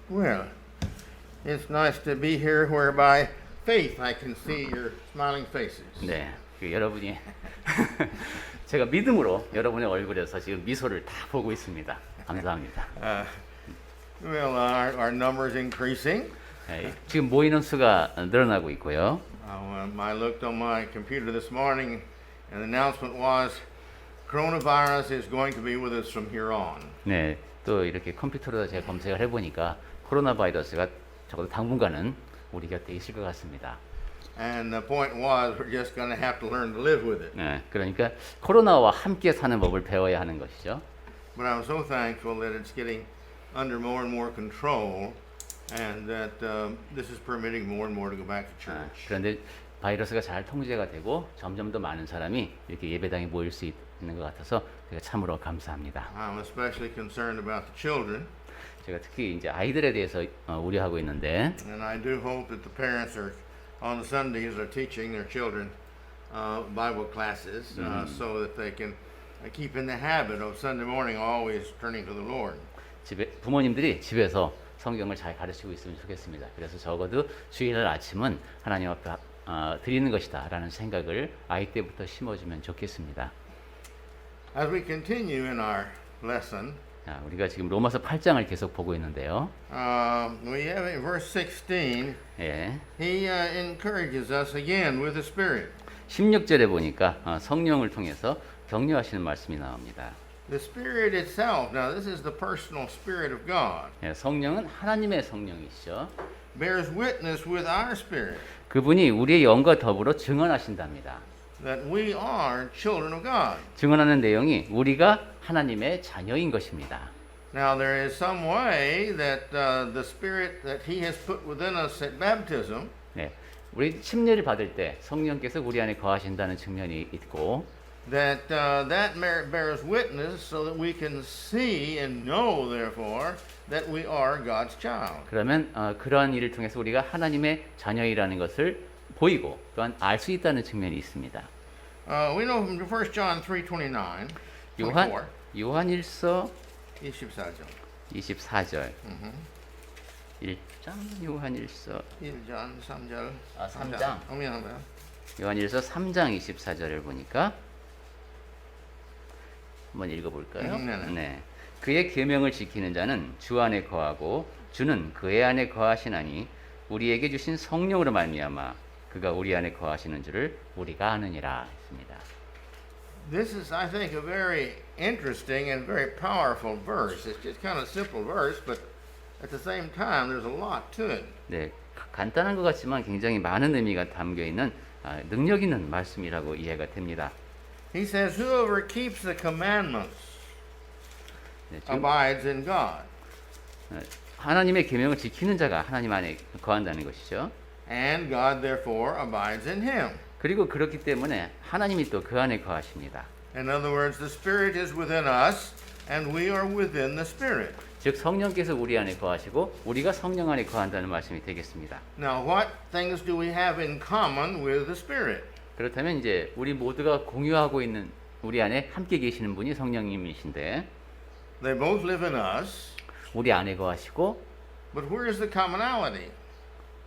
Well, it's nice to be here whereby faith I can see your smiling faces. 네, 여러분이 제가 믿음으로 여러분의 얼굴에서 지금 미소를 다 보고 있습니다. 감사합니다. Well, our numbers increasing. 지금 모이는 수가 늘어나고 있고요. I looked on my computer this morning, and the announcement was coronavirus is going to be with us from here on. 네, 또 이렇게 컴퓨터로 제가 검색을 해보니까 코로나 바이러스가 적어도 당분간은 우리 곁에 있을 것 같습니다. And the point was we're just going to have to learn to live with it. 네, 그러니까 코로나와 함께 사는 법을 배워야 하는 것이죠. But I'm so thankful that it's getting under more and more control, and that this is permitting more and more to go back to church. 그런데 바이러스가 잘 통제가 되고 점점 더 많은 사람이 이렇게 예배당에 모일 수 있는 것 같아서 제가 참으로 감사합니다. I'm especially concerned about the children. 제가 특히 이제 아이들에 대해서 우려하고 있는데, And I do hope that the parents are on the Sundays are teaching their children Bible classes so that they can keep in the habit of Sunday morning always turning to the Lord. 부모님들이 집에서 성경을 잘 가르치고 있으면 좋겠습니다. 그래서 적어도 주일날 아침은 하나님 앞에 드리는 것이다라는 생각을 아이 때부터 심어주면 좋겠습니다. As we continue in our lesson, 우리가 지금 로마서 8장을 계속 보고 있는데요. we have in verse 16, 예, he encourages us again with the Spirit. 16절에 보니까 성령을 통해서 격려하시는 말씀이 나옵니다. The Spirit itself, now this is the personal Spirit of God, 예, 성령은 하나님의 성령이시죠. bears witness with our spirit 그분이 우리의 영과 더불어 증언하신답니다. that we are children of God. 증언하는 내용이 우리가 하나님의 자녀인 것입니다. Now there is some way that the Spirit that He has put within us at baptism 네, 우리 침례를 받을 때 성령께서 우리 안에 거하신다는 측면이 있고, that bears witness so that we can see and know therefore that we are God's child. 그러면 그러한 일을 통해서 우리가 하나님의 자녀이라는 것을 보이고 또한 알 수 있다는 측면이 있습니다. We know from 1 John 3:29, 24, 요한일서 24절. 24절. 1장 요한일서 1장 3절. 3장. 미안합니다. 요한일서 3장 24절을 보니까 한번 읽어볼까요? 네. 그의 계명을 지키는 자는 주 안에 거하고 주는 그의 안에 거하시나니 우리에게 주신 성령으로 말미암아 그가 우리 안에 거하시는 줄을 우리가 아느니라 했습니다. This is, I think, a very interesting and very powerful verse. It's just kind of a simple verse, but at the same time, there's a lot to it. 네, 간단한 것 같지만 굉장히 많은 의미가 담겨 있는 능력 있는 말씀이라고 이해가 됩니다. He says, "Whoever keeps the commandments 네, 지금 abides in God, 하나님의 계명을 지키는 자가 하나님 안에 거한다는 것이죠. and God therefore abides in him." 그리고 그렇기 때문에 하나님이 또 그 안에 거하십니다. In other words, the Spirit is within us, and we are within the Spirit. 즉 성령께서 우리 안에 거하시고 우리가 성령 안에 거한다는 말씀이 되겠습니다. Now, what things do we have in common with the Spirit? 그렇다면 이제 우리 모두가 공유하고 있는 우리 안에 함께 계시는 분이 성령님이신데, They both live in us, 우리 안에 거하시고, but where is the commonality?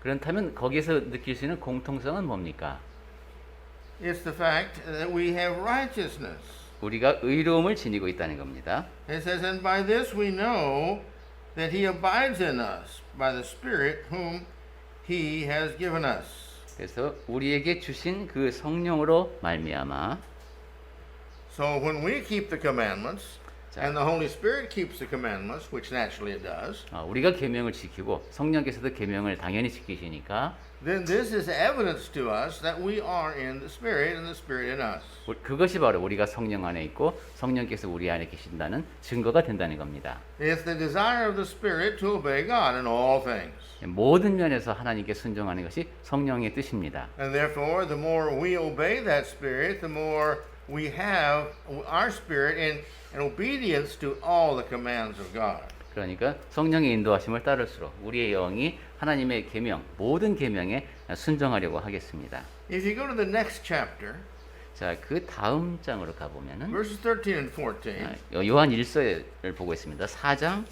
그렇다면 거기서 느낄 수 있는 공통성은 뭡니까? It's the fact that we have righteousness. 우리가 의로움을 지니고 있다는 겁니다. It says, "And by this we know that he abides in us by the Spirit whom he has given us." 그래서 우리에게 주신 그 성령으로 말미암아, So when we keep the commandments, 자, and the Holy Spirit keeps the commandments, which naturally it does, 우리가 계명을 지키고 성령께서도 계명을 당연히 지키시니까 then this is evidence to us that we are in the Spirit and the Spirit in us. 그것이 바로 우리가 성령 안에 있고 성령께서 우리 안에 계신다는 증거가 된다는 겁니다. It's the desire of the Spirit to obey God in all things. 모든 면에서 하나님께 순종하는 것이 성령의 뜻입니다. And therefore, the more we obey that Spirit, the more we have our spirit in obedience to all the commands of God. 그러니까 성령의 인도하심을 따를수록 우리의 영이 하나님의 계명, 모든 계명에 순종하려고 하겠습니다. If you go to the next chapter, 자, 그 다음 장으로 가보면은 verses 13 and 14, 요한 1서를 보고 있습니다. 4장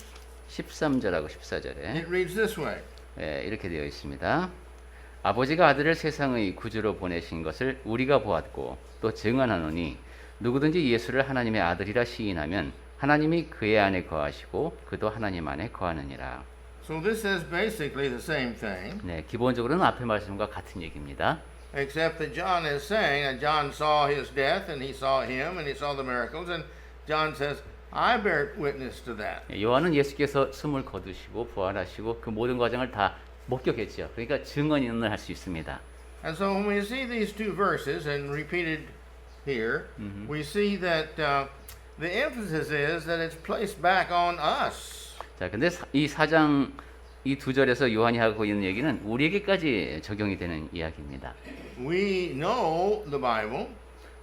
13절하고 14절에 It reads this way. 예, 이렇게 되어 있습니다. 아버지가 아들을 세상의 구주로 보내신 것을 우리가 보았고 또 증언하노니 누구든지 예수를 하나님의 아들이라 시인하면 하나님이 그의 안에 거하시고 그도 하나님 안에 거하느니라. So this is basically the same thing, 네, 기본적으로는 앞의 말씀과 같은 얘기입니다. except that John is saying that John saw his death and he saw him and he saw the miracles, and John says, I bear witness to that. 예, 요한은 예수께서 숨을 거두시고 부활하시고 그 모든 과정을 다 목격했죠. 그러니까 증언인을 할 수 있습니다. And so when we see these two verses and repeated here, we see that the emphasis is that it's placed back on us. 자, 근데 이 4장 이 2절에서 요한이 하고 있는 얘기는 우리에게까지 적용이 되는 이야기입니다. We know the Bible.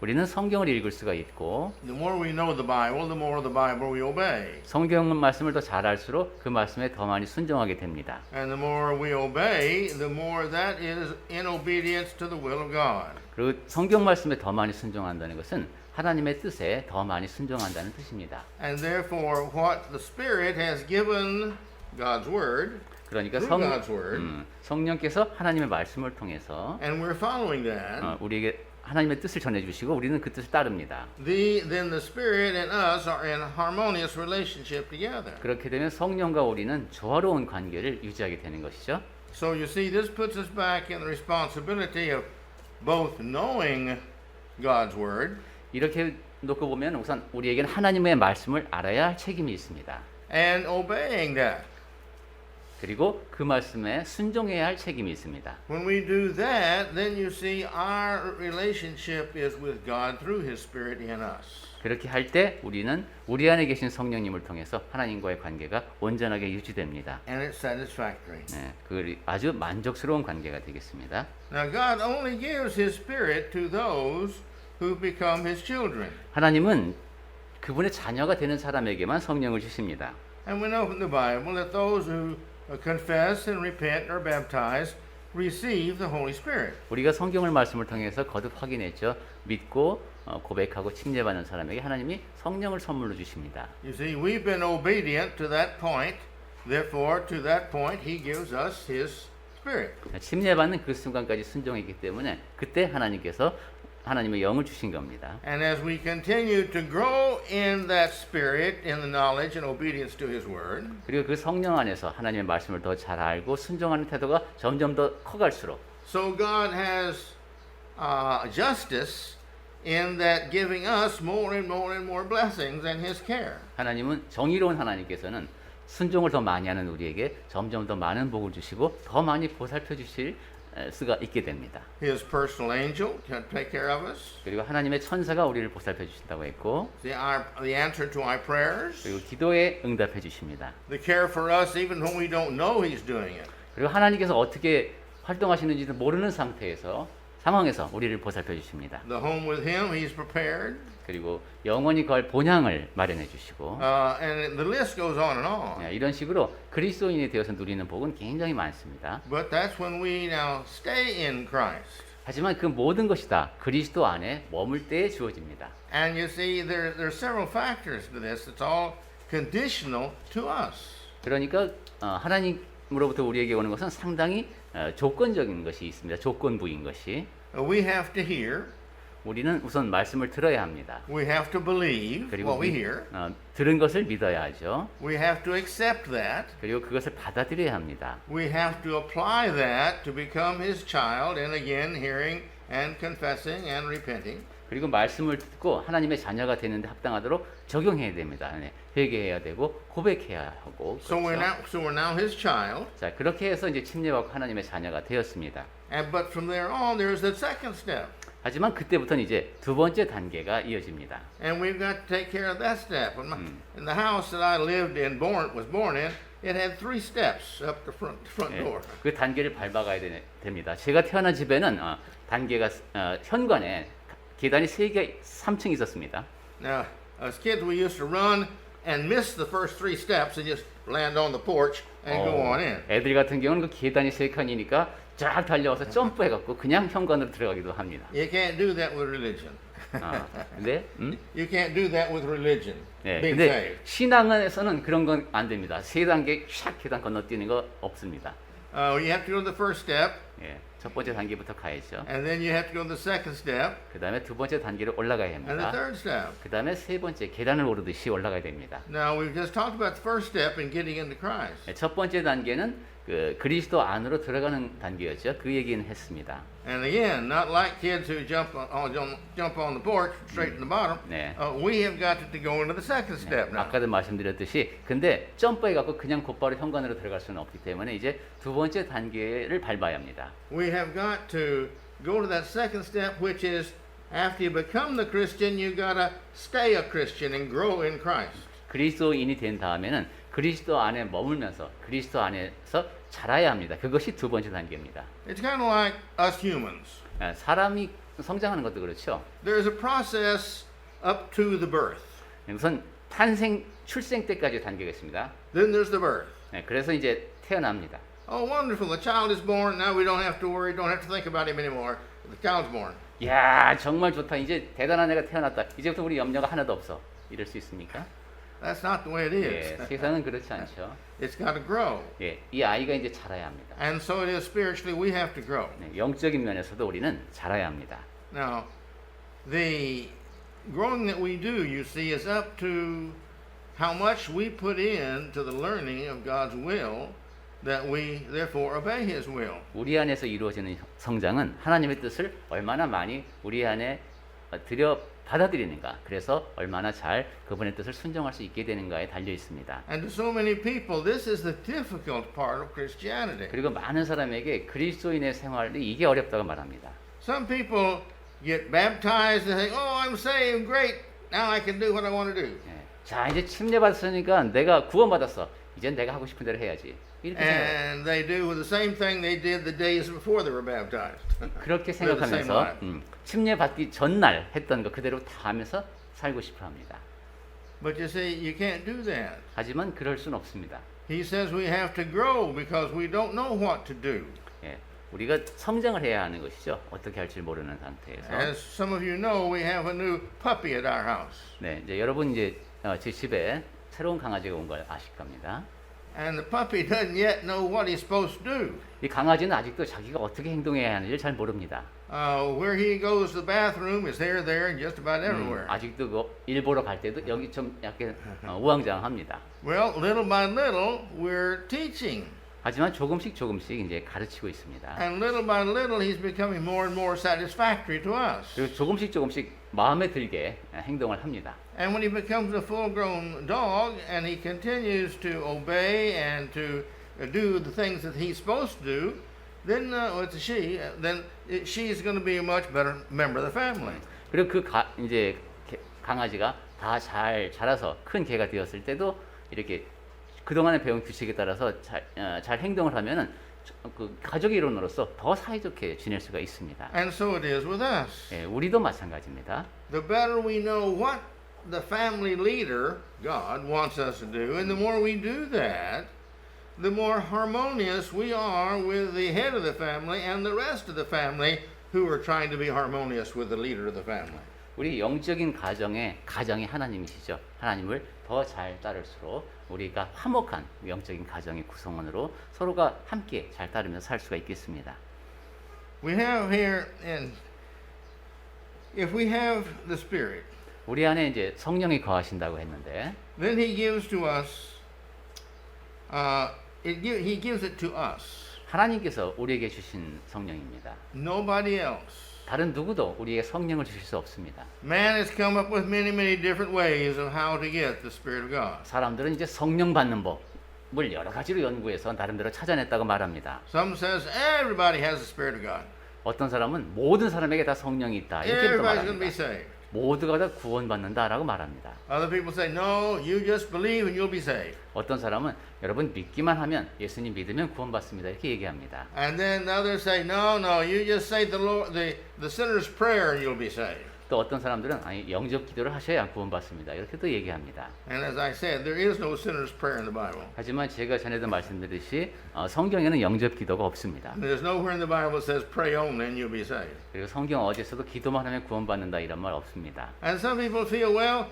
우리는 성경을 읽을 수가 있고 The more we know the Bible, the more the Bible we obey. 성경 말씀을 더 잘 알수록 그 말씀에 더 많이 순종하게 됩니다. And the more we obey, the more that is in obedience to the will of God. 그리고 성경 말씀에 더 많이 순종한다는 것은 하나님의 뜻에 더 많이 순종한다는 뜻입니다. And therefore, what the Spirit has given God's Word, 그러니까 through God's Word, 성령께서 하나님의 말씀을 통해서 and we're following that, 우리에게 하나님의 뜻을 전해주시고 우리는 그 뜻을 따릅니다. then the Spirit and us are in harmonious relationship together. 그렇게 되면 성령과 우리는 조화로운 관계를 유지하게 되는 것이죠. So you see, this puts us back in the responsibility of both knowing God's Word 이렇게 놓고 보면 우선 우리에게는 하나님의 말씀을 알아야 할 책임이 있습니다. and obeying that. 그리고 그 말씀에 순종해야 할 책임이 있습니다. When we do that, then you see our relationship is with God through His Spirit in us. 그렇게 할 때 우리는 우리 안에 계신 성령님을 통해서 하나님과의 관계가 온전하게 유지됩니다. And it's satisfactory. 네, 그 아주 만족스러운 관계가 되겠습니다. Now, God only gives His Spirit to those who become His children. 하나님은 그분의 자녀가 되는 사람에게만 성령을 주십니다. And we know from the Bible that those who confess and repent and are baptized receive the Holy Spirit. 우리가 성경을 말씀을 통해서 거듭 확인했죠. 믿고 고백하고 침례받는 사람에게 하나님이 성령을 선물로 주십니다. You see, we've been obedient to that point. Therefore, to that point, He gives us His Spirit. 침례받는 그 순간까지 순종했기 때문에 그때 하나님께서 하나님의 영을 주신 겁니다. And as we continue to grow in that Spirit, in the knowledge and obedience to His Word, 그리고 그 성령 안에서 하나님의 말씀을 더 잘 알고 순종하는 태도가 점점 더 커갈수록 so God has justice in that giving us more and more and more blessings and His care. 하나님은 정의로운 하나님께서는 순종을 더 많이 하는 우리에게 점점 더 많은 복을 주시고 더 많이 보살펴 주실 수가 있게 됩니다. His personal angel can take care of us. 그리고 하나님의 천사가 우리를 보살펴 주신다고 했고 The answer to our prayers. 그리고 기도에 응답해 주십니다. The care for us even when we don't know He's doing it. 그리고 하나님께서 어떻게 활동하시는지도 모르는 상황에서 우리를 보살펴 주십니다. The home with Him He's prepared. 그리고 영원히 걸 본향을 마련해 주시고 And the list goes on and on. 이런 식으로 그리스도인이 되어서 누리는 복은 굉장히 많습니다. But that's when we now stay in Christ. 하지만 그 모든 것이 다 그리스도 안에 머물 때에 주어집니다. And you see, there are several factors to this. It's all conditional to us. 그러니까 하나님으로부터 우리에게 오는 것은 상당히 조건적인 것이 있습니다. 조건부인 것이 We have to hear. 우리는 우선 말씀을 들어야 합니다. We have to believe 그리고 what we hear. 들은 것을 믿어야 하죠. We have to accept that. 그리고 그것을 받아들여야 합니다. We have to apply that to become His child, and again, hearing and confessing and repenting. 그리고 말씀을 듣고 하나님의 자녀가 되는데 합당하도록 적용해야 됩니다. 회개해야 되고 고백해야 하고. So we're now His child. 자, 그렇게 해서 이제 침례받고 하나님의 자녀가 되었습니다. But from there on, there's the second step. 하지만 그때부터는 이제 두 번째 단계가 이어집니다. And we've got to take care of that step. In the house that I lived in, was born in, it had 3 steps up the front door. 그 단계를 밟아가야 됩니다. 제가 태어난 집에는 단계가 현관에 계단이 3층 있었습니다. Now, as kids, we used to run and miss the first 3 steps and just land on the porch and go on in. 애들 같은 경우는 그 계단이 3칸이니까 쫙 달려와서 점프해갖고 그냥 현관으로 들어가기도 합니다. You can't do that with religion. 근데 You can't do that with religion. 네, Being 근데 saved. 신앙에서는 그런 건 안 됩니다. 세 단계 샥 계단 건너뛰는 거 없습니다. You have to go to the first step, 예, 첫 번째 단계부터 가야죠. and then you have to go to the second step, 그 다음에 두 번째 단계로 올라가야 and the 합니다. third step. 그 다음에 세 번째 계단을 오르듯이 올라가야 됩니다. Now, we've just talked about the first step in getting into Christ. 예, 첫 번째 단계는 그 그리스도 안으로 들어가는 단계였죠. 그 얘기는 했습니다. And again, not like kids who jump on the porch straight to the bottom. 네. We have got to go into the second step now. 아까도 말씀드렸듯이 근데 점프해갖고 그냥 곧바로 현관으로 들어갈 수는 없기 때문에 이제 두 번째 단계를 밟아야 합니다. We have got to go to that second step, which is after you become the Christian, you got to stay a Christian and grow in Christ. 그리스도인이 된 다음에는 그리스도 안에 머물면서 그리스도 안에서 자라야 합니다. 그것이 두 번째 단계입니다. It's kind of like us humans. 사람이 성장하는 것도 그렇죠. There's a process up to the birth. 우선 탄생, 출생 때까지 단계가 있습니다. Then there's the birth. 그래서 이제 태어납니다. Oh, wonderful. The child is born. Now we don't have to worry, don't have to think about him anymore. The child's born. 야, 정말 좋다. 이제 대단한 애가 태어났다. 이제부터 우리 염려가 하나도 없어. 이럴 수 있습니까? That's not the way it 예, is. 세상은 그렇지 않죠. It's got to grow. 예, 이 아이가 이제 자라야 합니다. And so it is spiritually, we have to grow. 네, 영적인 면에서도 우리는 자라야 합니다. Now, the growing that we do, you see, is up to how much we put into the learning of God's will, that we therefore obey His will. 우리 안에서 이루어지는 성장은 하나님의 뜻을 얼마나 많이 우리 안에 받아들이는가. 그래서 얼마나 잘 그분의 뜻을 순종할 수 있게 되는가에 달려 있습니다. And to so many people, this is the difficult part of Christianity. 그리고 많은 사람에게 그리스도인의 생활이 이게 어렵다고 말합니다. Some people get baptized and think, "Oh, I'm saved, great. Now I can do what I want to do." 예, 자, 이제 침례 받았으니까 내가 구원받았어. 이젠 내가 하고 싶은 대로 해야지. 이렇게 And they do the same thing they did the days before they were baptized. 그렇게 Live the same 생각하면서 life. 침례 받기 전날 했던 거 그대로 다 하면서 살고 싶어 합니다. But you see, you can't do that. 하지만 그럴 수는 없습니다. He says we have to grow because we don't know what to do. 예, 우리가 성장을 해야 하는 것이죠. 어떻게 할지 모르는 상태에서. As some of you know, we have a new puppy at our house. 네, 이제 여러분 이제 제 집에 새로운 강아지가 온 걸 아실 겁니다. And the puppy doesn't yet know what he's supposed to do. 이 강아지는 아직도 자기가 어떻게 행동해야 하는지를 잘 모릅니다. Where he goes to the bathroom is there, and just about everywhere. 아직도 그 일 보러 갈 때도 여기 좀 약간 우왕좌왕합니다. Well, little by little, we're teaching. 하지만 조금씩 이제 가르치고 있습니다. And little by little, he's becoming more and more satisfactory to us. 그리고 조금씩 마음에 들게 행동을 합니다. And when he becomes a full-grown dog and he continues to obey and to do the things that he's supposed to do, then it's a she. Then she's going to be a much better member of the family. 그리고 그 이제 강아지가 다 잘 자라서 큰 개가 되었을 때도 이렇게 그동안에 배운 규칙에 따라서 잘 행동을 하면은 그 가족의 일원으로서 더 사이좋게 지낼 수가 있습니다. And so it is with us. 예, 우리도 마찬가지입니다. The better we know what the family leader, God, wants us to do, and the more we do that, the more harmonious we are with the head of the family and the rest of the family who are trying to be harmonious with the leader of the family. 우리 영적인 가정이 하나님이시죠. 하나님을 더 잘 따를수록 우리가 화목한 영적인 가정의 구성원으로 서로가 함께 잘 따르면서 살 수가 있겠습니다. We have here, and if we have the Spirit, 우리 안에 이제 성령이 거하신다고 했는데, then He gives to us. He gives it to us. 하나님께서 우리에게 주신 성령입니다. Nobody else. 다른 누구도 우리에게 성령을 주실 수 없습니다. Man has come up with many different ways of how to get the Spirit of God. 사람들은 이제 성령 받는 법을 여러 가지로 연구해서 나름대로 찾아냈다고 말합니다. Some says everybody has the Spirit of God. 어떤 사람은 모든 사람에게 다 성령이 있다 이렇게 또 Everybody's going to be 말합니다. saved. 모두가 다 구원받는다라고 말합니다. Other people say, no, you just believe and you'll be saved. 어떤 사람은 여러분 믿기만 하면 예수님 믿으면 구원받습니다 이렇게 얘기합니다. And then others say, no, you just say the sinner's prayer and you'll be saved. 또 또 어떤 사람들은 아니 영접 기도를 하셔야 구원받습니다. 이렇게 또 얘기합니다. And as I said, there is no sinner's prayer in the Bible. 하지만 제가 전에도 말씀드렸듯이 성경에는 영접 기도가 없습니다. There's nowhere in the Bible that says pray only and you'll be saved. 그리고 성경 어디서도 기도만 하면 구원받는다 이런 말 없습니다. And some people feel, well,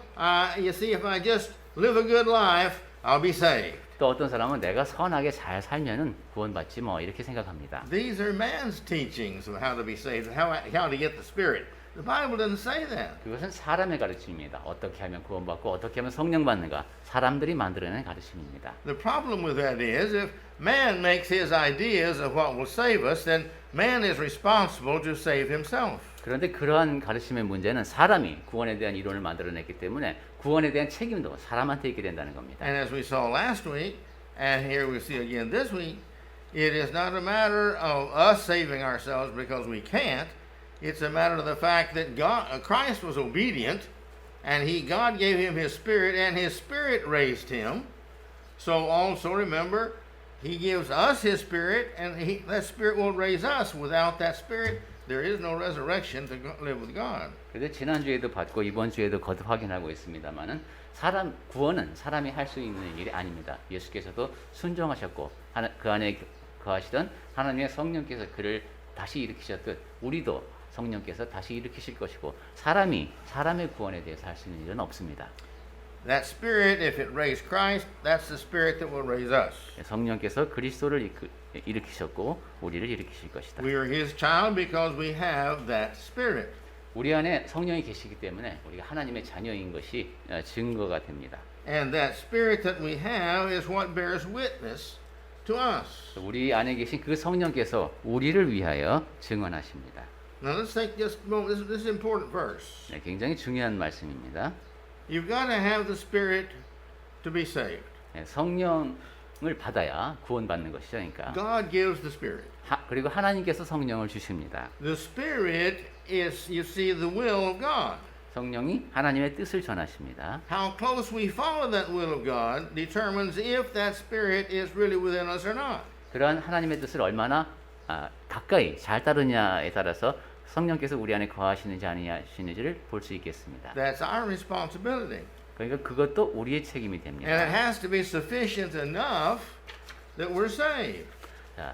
you see, if I just live a good life, I'll be saved. 또 어떤 사람은 내가 선하게 잘 살면은 구원받지 뭐 이렇게 생각합니다. These are man's teachings of how to be saved, how to get the Spirit. The Bible doesn't say that. 그것은 사람의 가르침입니다. 어떻게 하면 구원받고 어떻게 하면 성령 받는가 사람들이 만들어낸 가르침입니다. The problem with that is if man makes his ideas of what will save us, then man is responsible to save himself. 그런데 그러한 가르침의 문제는 사람이 구원에 대한 이론을 만들어냈기 때문에 구원에 대한 책임도 사람한테 있게 된다는 겁니다. And as we saw last week, and here we see again this week, it is not a matter of us saving ourselves because we can't. It's a matter of the fact that Christ was obedient, and God gave him his Spirit, and his Spirit raised him. So also remember, he gives us his Spirit, and that Spirit will raise us. Without that Spirit, there is no resurrection to live with God. 그래서 지난주에도 받고 이번 주에도 거듭 확인하고 있습니다만은 구원은 사람이 할 수 있는 일이 아닙니다. 예수께서도 순종하셨고 그 안에 거하시던 하나님의 성령께서 그를 다시 일으키셨듯 우리도 성령께서 다시 일으키실 것이고 사람의 구원에 대해서 할 수 있는 일은 없습니다. That Spirit, if it raised Christ, that's the Spirit that will raise us. 성령께서 그리스도를 일으키셨고 우리를 일으키실 것이다. We are His child because we have that Spirit. 우리 안에 성령이 계시기 때문에 우리가 하나님의 자녀인 것이 증거가 됩니다. And that Spirit that we have is what bears witness to us. 우리 안에 계신 그 성령께서 우리를 위하여 증언하십니다. Now let's take just a moment. This is an important verse. 네, 굉장히 중요한 말씀입니다. You've got to have the Spirit to be saved. 네, 성령을 받아야 구원받는 것이죠. 그러니까 God gives the Spirit. 그리고 하나님께서 성령을 주십니다. The Spirit is, you see, the will of God. 성령이 하나님의 뜻을 전하십니다. How close we follow that will of God determines if that Spirit is really within us or not. 그러한 하나님의 뜻을 얼마나 가까이 잘 따르냐에 따라서 성령께서 우리 안에 거하시는지 아니하시는지를 볼 수 있겠습니다. That's our responsibility. 그러니까 그것도 우리의 책임이 And it 됩니다. has to be sufficient enough that we're saved. 자,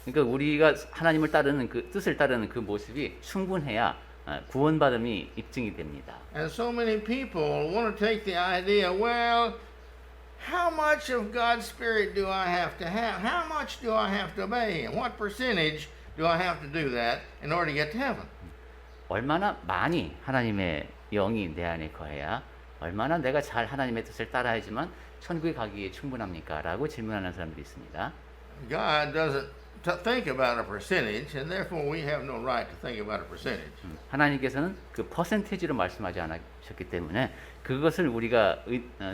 그러니까 우리가 하나님을 따르는 그 뜻을 따르는 그 모습이 충분해야 구원받음이 입증이 됩니다. And so many people want to take the idea, well, how much of God's Spirit do I have to have? How much do I have to obey Him? What percentage do I have to do that in order to get to heaven? 얼마나 많이 하나님의 영이 내 안에 거해야 얼마나 내가 잘 하나님의 뜻을 따라야지만 천국에 가기에 충분합니까? 라고 질문하는 사람들이 있습니다. God doesn't think about a percentage, and therefore we have no right to think about a percentage. 하나님께서는 그 퍼센테이지로 말씀하지 않으셨기 때문에 그것을 우리가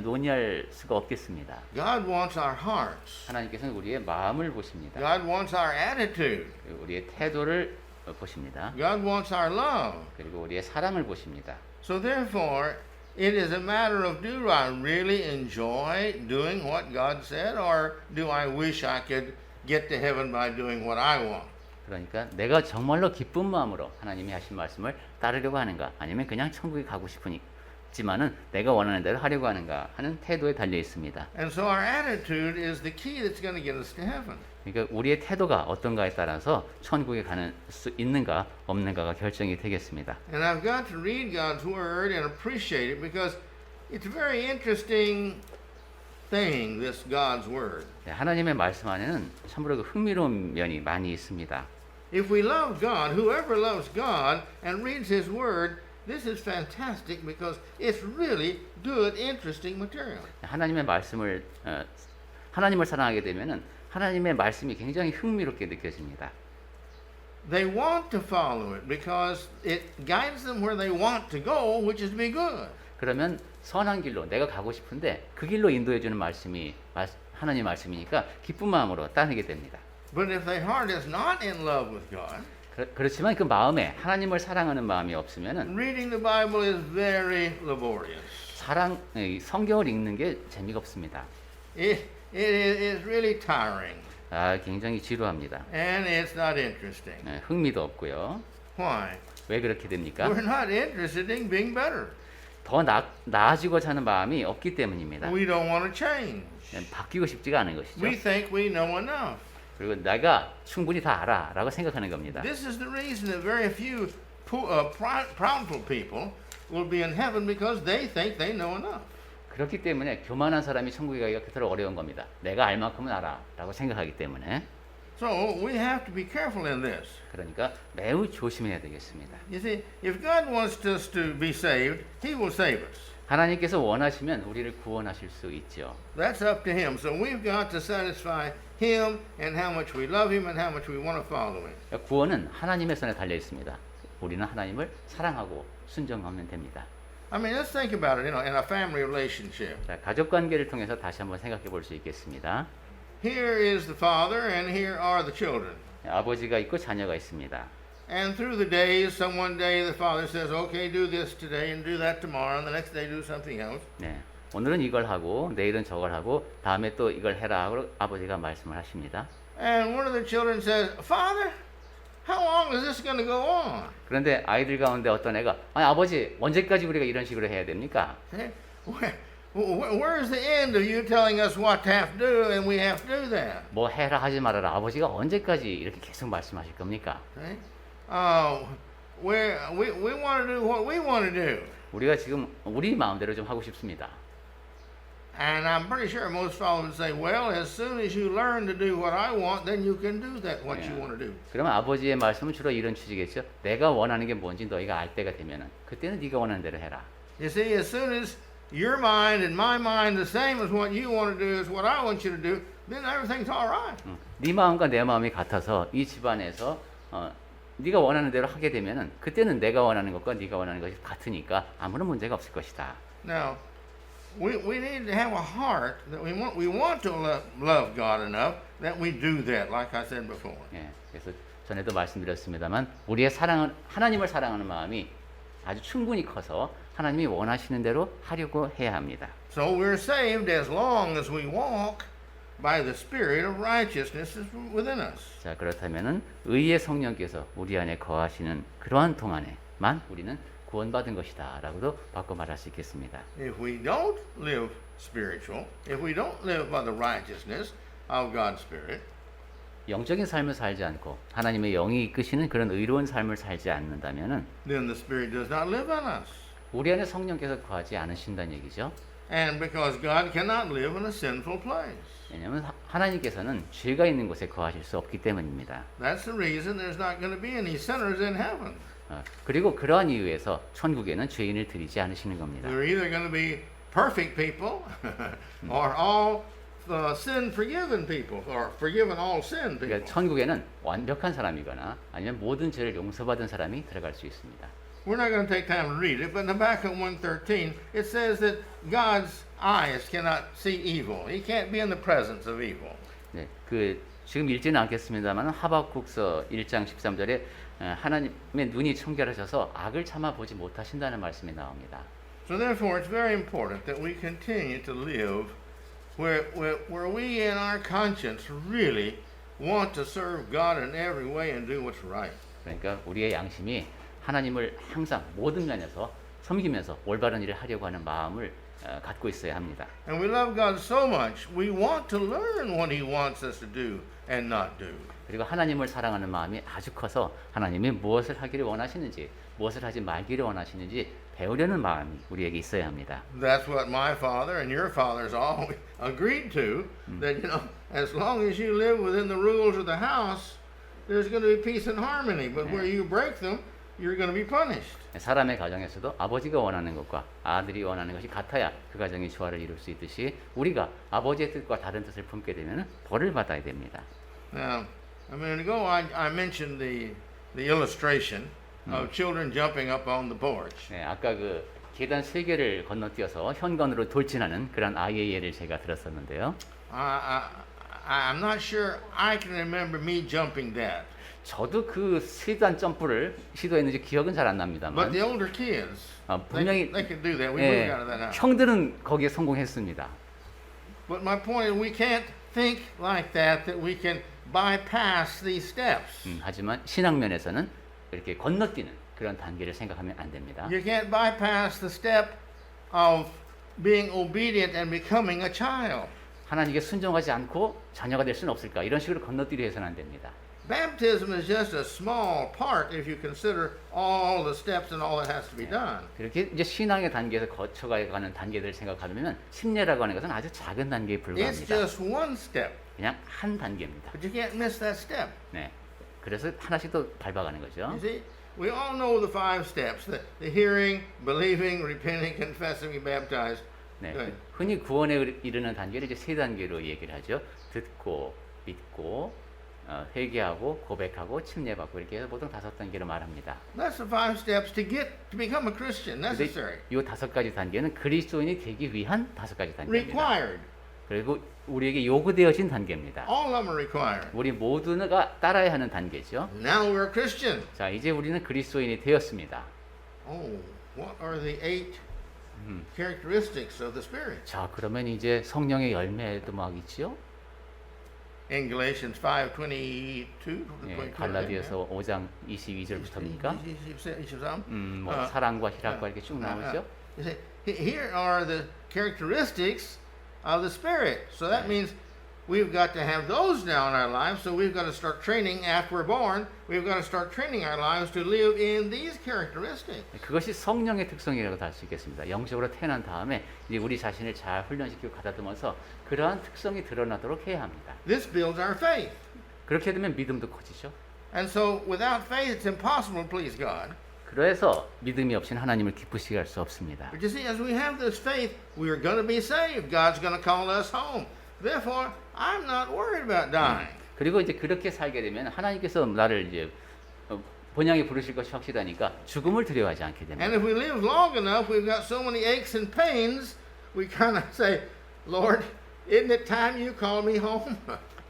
논의할 수가 없겠습니다. God wants our hearts. 하나님께서는 우리의 마음을 보십니다. God wants our attitude. 우리의 태도를 보십니다. God wants our love. 그리고 우리의 사랑을 보십니다. So therefore, it is a matter of, do I really enjoy doing what God said, or do I wish I could get to heaven by doing what I want? 그러니까 내가 정말로 기쁜 마음으로 하나님이 하신 말씀을 따르려고 하는가, 아니면 그냥 천국에 가고 싶지만은 내가 원하는 대로 하려고 하는가 하는 태도에 달려 있습니다. And so our attitude is the key that's going to get us to heaven. 그러니까 우리의 태도가 어떤가에 따라서 천국에 가는 수 있는가 없는가가 결정이 되겠습니다. And I've got to read God's word and appreciate it because it's a very interesting thing, this God's word. 네, 하나님의 말씀 안에는 참으로 그 흥미로운 면이 많이 있습니다. If we love God, whoever loves God and reads His word, this is fantastic because it's really good, interesting material. 하나님의 말씀을 하나님을 사랑하게 되면은 하나님의 말씀이 굉장히 흥미롭게 느껴집니다. They want to follow it because it guides them where they want to go, which is to be good. 그러면 선한 길로 내가 가고 싶은데 그 길로 인도해 주는 말씀이 하나님의 말씀이니까 기쁜 마음으로 따르게 됩니다. But if their heart is not in love with God, 그렇지만 그 마음에 하나님을 사랑하는 마음이 없으면은 reading the Bible is very laborious. 성경을 읽는 게 재미가 없습니다. It is really tiring. 굉장히 지루합니다. And it's not interesting. 흥미도 없고요. Why? 왜 그렇게 됩니까? We're not interested in being better. 더 나아지고자 하는 마음이 없기 때문입니다. We don't want to change. 바뀌고 싶지가 않은 것이죠. We think we know enough. 그리고 내가 충분히 다 알아라고 생각하는 겁니다. This is the reason that very few proudful people will be in heaven because they think they know enough. 그렇기 때문에 교만한 사람이 천국에 가기가 그토록 어려운 겁니다. 내가 알 만큼은 알아라고 생각하기 때문에. So we have to be careful in this. 그러니까 매우 조심해야 되겠습니다. You see, if God wants us to be saved, He will save us. 하나님께서 원하시면 우리를 구원하실 수 있죠. That's up to Him. So we've got to satisfy Him and how much we love Him and how much we want to follow Him. 그러니까 구원은 하나님의 손에 달려 있습니다. 우리는 하나님을 사랑하고 순종하면 됩니다. I mean, let's think about it, in a family relationship. 자, 가족 관계를 통해서 다시 한번 생각해 볼 수 있겠습니다. Here is the father and here are the children. 아버지가 있고 자녀가 있습니다. And through the days, one day the father says, okay, do this today and do that tomorrow, and the next day do something else. 네, 오늘은 이걸 하고 내일은 저걸 하고 다음에 또 이걸 해라 하고 아버지가 말씀을 하십니다. And one of the children says, Father, how long is this going to go on? 그런데 아이들 가운데 어떤 애가 아니 아버지 언제까지 우리가 이런 식으로 해야 됩니까? Where is the end of you telling us what to have to do and we have to do that? 뭐 해라 하지 말아라 아버지가 언제까지 이렇게 계속 말씀하실 겁니까? Okay? We want to do what we want to do. 우리가 지금 우리 마음대로 좀 하고 싶습니다. And I'm pretty sure most fathers would say, well, as soon as you learn to do what I want, then you can do that, what you want to do. 그러면 아버지의 말씀은 주로 이런 취지겠죠. 내가 원하는 게 뭔지 너희가 알 때가 되면은 그때는 네가 원하는 대로 해라. You see, as soon as your mind and my mind the same as what you want to do is what I want you to do, then everything's all right. 네 마음과 내 마음이 같아서 이 집안에서 네가 원하는 대로 하게 되면은 그때는 내가 원하는 것과 네가 원하는 것이 같으니까 아무런 문제가 없을 것이다. Now, we need to have a heart that we want to love God enough that we do that, like I said before. 예, 그래서 전에도 말씀드렸습니다만 우리의 하나님을 사랑하는 마음이 아주 충분히 커서 하나님이 원하시는 대로 하려고 해야 합니다. So we're saved as long as we walk by the Spirit of righteousness within us. 자, 그렇다면은 의의 성령께서 우리 안에 거하시는 그러한 동안에만 우리는 구원받은 것이다라고도 바꿔 말할 수 있겠습니다. If we don't live spiritual, if we don't live by the righteousness of God's Spirit, 영적인 삶을 살지 않고 하나님의 영이 이끄시는 그런 의로운 삶을 살지 않는다면은 then the Spirit does not live in us. 우리 안에 성령께서 거하지 않으신다는 얘기죠. And because God cannot live in a sinful place. 왜냐하면 하나님께서는 죄가 있는 곳에 거하실 수 없기 때문입니다. That's the reason there's not going to be any sinners in heaven. 그리고 그러한 이유에서 천국에는 죄인을 들이지 않으시는 겁니다. We're either going to be perfect people or all sin-forgiven people or forgiven all sin people. 그러니까 천국에는 완벽한 사람이거나 아니면 모든 죄를 용서받은 사람이 들어갈 수 있습니다. We're not going to take time to read it, but in Habakkuk 1:13, it says that God's eyes cannot see evil. He can't be in the presence of evil. 네, 지금 읽지는 않겠습니다만 하박국서 1장 13절에 하나님의 눈이 청결하셔서 악을 참아 보지 못하신다는 말씀이 나옵니다. So therefore, it's very important that we continue to live where we in our conscience really want to serve God in every way and do what's right. 그러니까 우리의 양심이 하나님을 항상 모든 면에서 섬기면서 올바른 일을 하려고 하는 마음을 갖고 있어야 합니다. And we love God so much, we want to learn what He wants us to do and not do. 그리고 하나님을 사랑하는 마음이 아주 커서 하나님이 무엇을 하기를 원하시는지, 무엇을 하지 말기를 원하시는지 배우려는 마음이 우리에게 있어야 합니다. That's what my father and your fathers all agreed to. That as long as you live within the rules of the house, there's going to be peace and harmony. But where you break them, you're going to be punished. 사람의 가정에서도 아버지가 원하는 것과 아들이 원하는 것이 같아야 그 가정이 조화를 이룰 수 있듯이 우리가 아버지의 뜻과 다른 뜻을 품게 되면 벌을 받아야 됩니다. Now, a minute ago I mentioned the illustration of children jumping up on the porch. 네, 아까 그 계단 3개를 건너뛰어서 현관으로 돌진하는 그런 아이의 예를 제가 들었었는데요. I'm not sure I can remember me jumping that. 저도 그 3단 점프를 시도했는지 기억은 잘 안 납니다만. But the older kids, 분명히 they could do that. We moved out of that house. 형들은 거기에 성공했습니다. But my point is, we can't think like that we can bypass these steps. 하지만 신앙면에서는 이렇게 건너뛰는 그런 단계를 생각하면 안 됩니다. You can't bypass the step of being obedient and becoming a child. 하나님께 순종하지 않고 자녀가 될 수는 없을까? 이런 식으로 건너뛰려 해서는 안 됩니다. Baptism is just a small part if you consider all the steps and all that has to be done. 그렇게 이제 신앙의 단계에서 거쳐가는 단계들을 생각하면 침례라고 하는 것은 아주 작은 단계에 It's 불과합니다. just one step, 그냥 한 단계입니다. but you can't miss that step. 네. 그래서 하나씩 또 밟아가는 거죠. You see, we all know the 5 steps: the hearing, believing, repenting, confessing, and baptized. 네. Good. 흔히 구원에 이르는 단계를 이제 3단계로 얘기를 하죠. 듣고, 믿고, 회개하고, 고백하고, 침례받고 이렇게 해서 보통 5단계로 말합니다. That's the 5 steps to become a Christian. 근데 Necessary, 이 5가지 단계는 그리스도인이 되기 위한 5가지 단계입니다. required. 그리고 우리에게 요구되어진 단계입니다. All of them are required. 우리 모두가 따라야 하는 단계죠. Now we're Christian. 자, 이제 우리는 그리스도인이 되었습니다. Oh, what are the 8 characteristics of the Spirit? 자, 그러면 이제 성령의 열매도 막 있죠. In Galatians 5:22, 예, 갈라디아서 5장 22절부터입니까? 뭐 사랑과 희락과 이렇게 쭉 나오죠. You see, here are the characteristics of the Spirit. So that means we've got to have those now in our lives. So we've got to start training after we're born. We've got to start training our lives to live in these characteristics. 그것이 성령의 특성이라고 할 수 있겠습니다. 영적으로 태어난 다음에 이제 우리 자신을 잘 훈련시키고 가다듬어서 그러한 특성이 드러나도록 해야 합니다. This builds our faith. 그렇게 되면 믿음도 커지죠. And so without faith, it's impossible to please God. 그래서 믿음이 없이는 하나님을 기쁘시게 할 수 없습니다. But you see, as we have this faith, we are going to be saved. God's going to call us home. Therefore, I'm not worried about dying. 그리고 이제 그렇게 살게 되면 하나님께서 나를 이제 본향에 부르실 것이 확실하니까 죽음을 두려워하지 않게 됩니다. And if we live long enough, we've got so many aches and pains, we kind of say, Lord, isn't it time you call me home?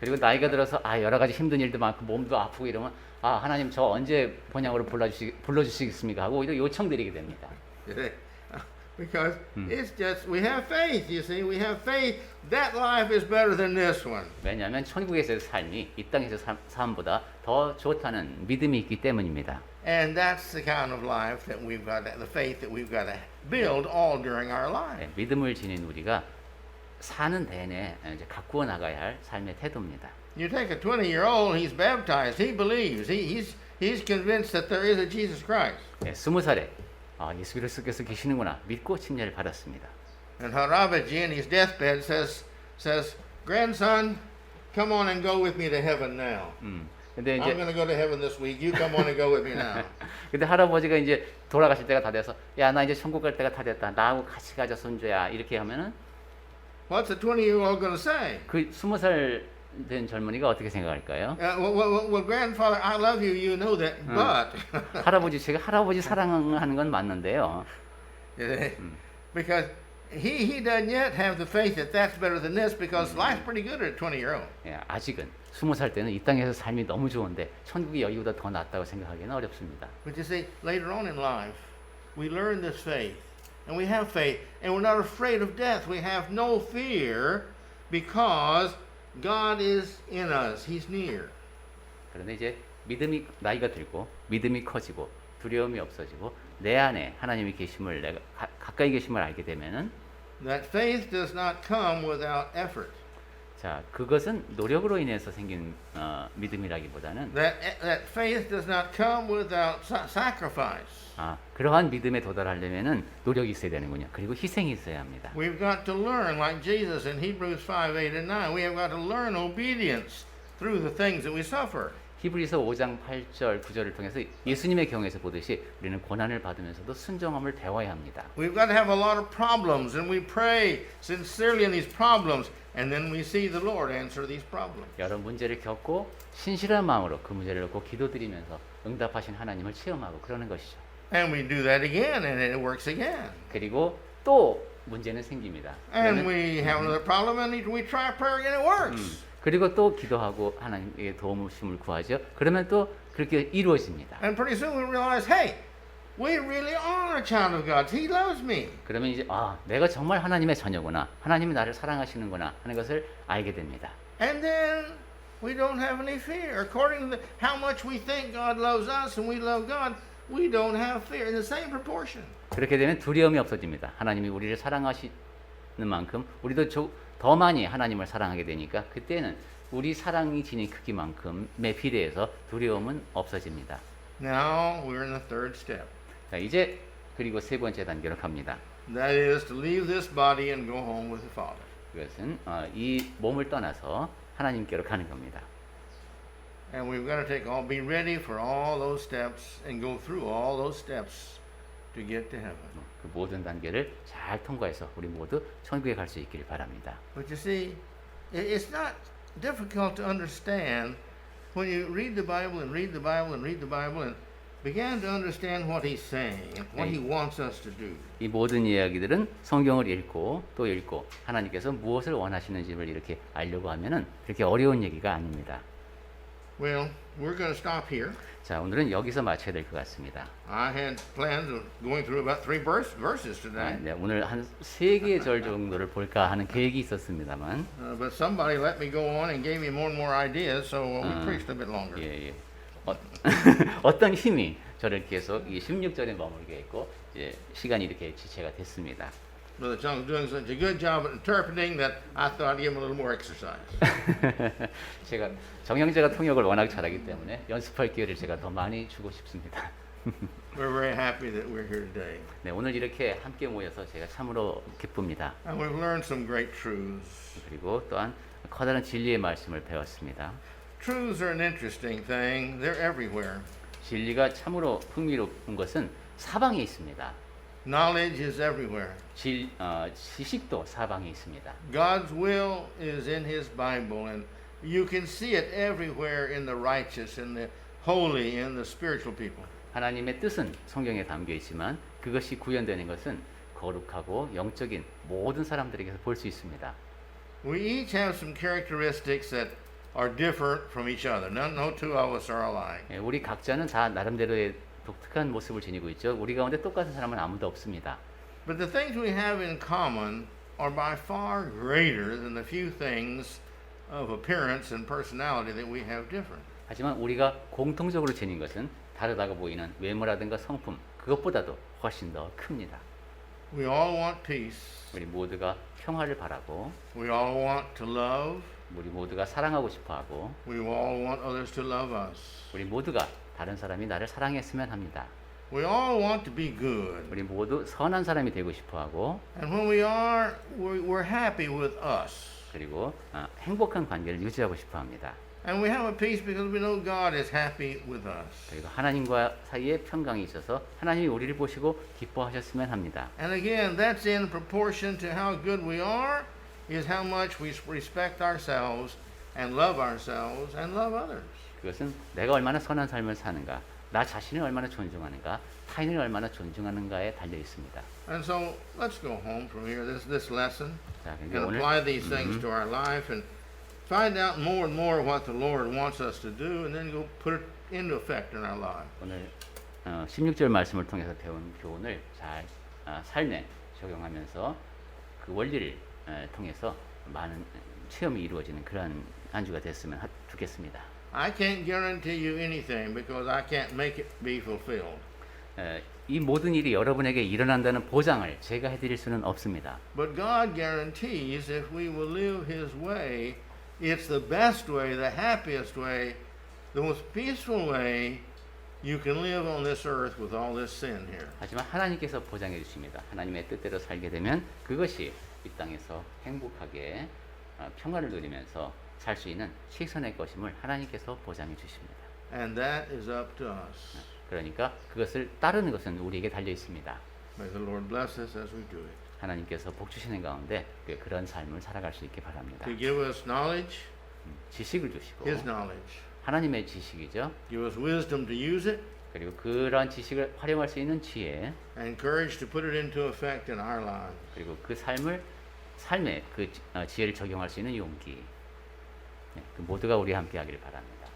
그리고 나이가 들어서 여러 가지 힘든 일도 많고 몸도 아프고 이러면 하나님 저 언제 본향으로 불러주시겠습니까 하고 오히려 요청드리게 됩니다. Because it's just, we have faith, you see. We have faith. That life is better than this one. 왜냐하면 천국에서의 삶이 이 땅에서 삶보다 더 좋다는 믿음이 있기 때문입니다. And that's the kind of life that we've got, the faith that we've got to build all during our life. 네, 믿음을 지닌 우리가 사는 내내 이제 가꾸어 나가야 할 삶의 태도입니다. You take a 20-year-old, he's baptized, he believes, he's convinced that there is a Jesus Christ. 네, 20살에 예수 그리스도께서 계시는구나 믿고 침례를 받았습니다. And 할아버지 in his deathbed says, grandson, come on and go with me to heaven now. 근데 I'm 이제 going to go to heaven this week. You come on and go with me now. 근데 할아버지가 이제 돌아가실 때가 다 돼서 야 나 이제 천국 갈 때가 다 됐다. 나하고 같이 가자 손주야. 이렇게 하면은 What's a 20-year-old going to say? 그 20살 된 젊은이가 어떻게 생각할까요? Well, grandfather, I love you. You know that, but 할아버지 제가 할아버지 사랑하는 건 맞는데요. because he doesn't yet have the faith that that's better than this because life's pretty good at a 20-year-old. 예, 아직은 20살 때는 이 땅에서 삶이 너무 좋은데 천국이 여기보다 더 낫다고 생각하기는 어렵습니다. But you see, later on in life, we learn this faith, and we have faith, and we're not afraid of death. We have no fear because God is in us. He's near. 그런데 이제 믿음이 나이가 들고 믿음이 커지고 두려움이 없어지고 내 안에 하나님이 계심을 내가 가까이 계심을 알게 되면은 That faith does not come without effort. 자, 그것은 노력으로 인해서 생긴 믿음이라기보다는 That faith does not come without sacrifice. 그러한 믿음에 도달하려면은 노력이 있어야 되는군요. 그리고 희생이 있어야 합니다. We've got to learn, like Jesus in Hebrews 5:8 and 9. We have got to learn obedience through the things that we suffer. 히브리서 5장 8절 9절을 통해서 예수님의 경우에서 보듯이 우리는 고난을 받으면서도 순종함을 배워야 합니다. We've got to have a lot of problems, and we pray sincerely in these problems, and then we see the Lord answer these problems. 여러 문제를 겪고 신실한 마음으로 그 문제를 놓고 기도드리면서 응답하신 하나님을 체험하고 그러는 것이죠. And we do that again, and it works again. 그리고 또 문제는 생깁니다. And we have another problem, and we try prayer again, it works. 그리고 또 기도하고 하나님의 도움을 구하죠. 그러면 또 그렇게 이루어집니다. And pretty soon we realize, hey, we really are a child of God. He loves me. 그러면 이제 내가 정말 하나님의 자녀구나. 하나님이 나를 사랑하시는구나 하는 것을 알게 됩니다. And then we don't have any fear. According to how much we think God loves us and we love God, we don't have fear in the same proportion. 그렇게 되면 두려움이 없어집니다. 하나님이 우리를 사랑하시는 만큼 우리도 더 많이 하나님을 사랑하게 되니까 그때는 우리 사랑이 지닌 크기만큼에 비례해서 두려움은 없어집니다. Now we're in the third step. 자, 이제 그리고 세 번째 단계로 갑니다. That is to leave this body and go home with the Father. 그것은 이 몸을 떠나서 하나님께로 가는 겁니다. And we've got to be ready for all those steps and go through all those steps to get to heaven. 그 모든 단계를 잘 통과해서 우리 모두 천국에 갈 수 있기를 바랍니다. But you see, it's not difficult to understand when you read the Bible and read the Bible and read the Bible and began to understand what he's saying, what he wants us to do. 이 모든 이야기들은 성경을 읽고 또 읽고 하나님께서 무엇을 원하시는지를 이렇게 알려고 하면은 그렇게 어려운 얘기가 아닙니다. Well, we're going to stop here. 자, 오늘은 여기서 마쳐야 될 것 같습니다. I had plans of going through about 3 verses today. 네, 오늘 한 3개의 절 정도를 볼까 하는 계획이 있었습니다만 But somebody let me go on and gave me more and more ideas, so we preached a bit longer. 예. 어떤 힘이 저를 계속 이 16절에 머물게 했고 이제 시간이 이렇게 지체가 됐습니다. Brother Chung's doing such a good job at interpreting that I thought I'd give him a little more exercise. 제가 정형제가 통역을 워낙 잘하기 때문에 연습할 기회를 제가 더 많이 주고 싶습니다. We're very happy that we're here today. 네, 오늘 이렇게 함께 모여서 제가 참으로 기쁩니다. And we've learned some great truths. 그리고 또한 커다란 진리의 말씀을 배웠습니다. Truths are an interesting thing. They're everywhere. 진리가 참으로 흥미로운 것은 사방에 있습니다. Knowledge is everywhere. 지식도 사방에 있습니다. God's will is in His Bible, and you can see it everywhere in the righteous, in the holy, in the spiritual people. 하나님의 뜻은 성경에 담겨 있지만 그것이 구현되는 것은 거룩하고 영적인 모든 사람들에게서 볼 수 있습니다. We each have some characteristics that are different from each other. No two of us are alike. 우리 각자는 다 나름대로의 독특한 모습을 지니고 있죠. 우리 가운데 똑같은 사람은 아무도 없습니다. But the things we have in common are by far greater than the few things of appearance and personality that we have different. 하지만 우리가 공통적으로 지닌 것은 다르다고 보이는 외모라든가 성품 그것보다도 훨씬 더 큽니다. We all want peace. 우리 모두가 평화를 바라고 We all want to love. 우리 모두가 사랑하고 싶어하고 We all want others to love us. 우리 모두가 다른 사람이 나를 사랑했으면 합니다. We all want to be good. 우리 모두 선한 사람이 되고 싶어하고 And when we are, we're happy with us. 그리고 행복한 관계를 유지하고 싶어합니다. And we have a peace because we know God is happy with us. 그리고 하나님과 사이에 평강이 있어서 하나님이 우리를 보시고 기뻐하셨으면 합니다. And again, that's in proportion to how good we are, is how much we respect ourselves and love ourselves and love others. 그것은 내가 얼마나 선한 삶을 사는가, 나 자신을 얼마나 존중하는가, 타인을 얼마나 존중하는가에 달려 있습니다. And so let's go home from here, this lesson, 자, and 그러니까 오늘 apply these things to our life and find out more and more what the Lord wants us to do, and then go put it into effect in our lives. 오늘 16절 말씀을 통해서 배운 교훈을 잘 삶에 적용하면서 그 원리를 통해서 많은 체험이 이루어지는 그런 한 주가 됐으면 좋겠습니다. I can't guarantee you anything because I can't make it be fulfilled. 이 모든 일이 여러분에게 일어난다는 보장을 제가 해드릴 수는 없습니다. But God guarantees if we will live His way, it's the best way, the happiest way, the most peaceful way you can live on this earth with all this sin here. 하지만 하나님께서 보장해 주십니다. 하나님의 뜻대로 살게 되면 그것이 이 땅에서 행복하게 평화를 누리면서 살 수 있는 최선의 것임을 하나님께서 보장해 주십니다. And that is up to us. 그러니까 그것을 따르는 것은 우리에게 달려 있습니다. May the Lord bless us as we do it. 하나님께서 복 주시는 가운데 그런 삶을 살아갈 수 있게 바랍니다. To give us knowledge, 지식을 주시고 His knowledge. 하나님의 지식이죠. Give us wisdom to use it, 그리고 그러한 지식을 활용할 수 있는 지혜, and courage to put it into effect in our lives. 그리고 그 삶에 그 지혜를 적용할 수 있는 용기. 그 모두가 우리 함께 하기를 바랍니다.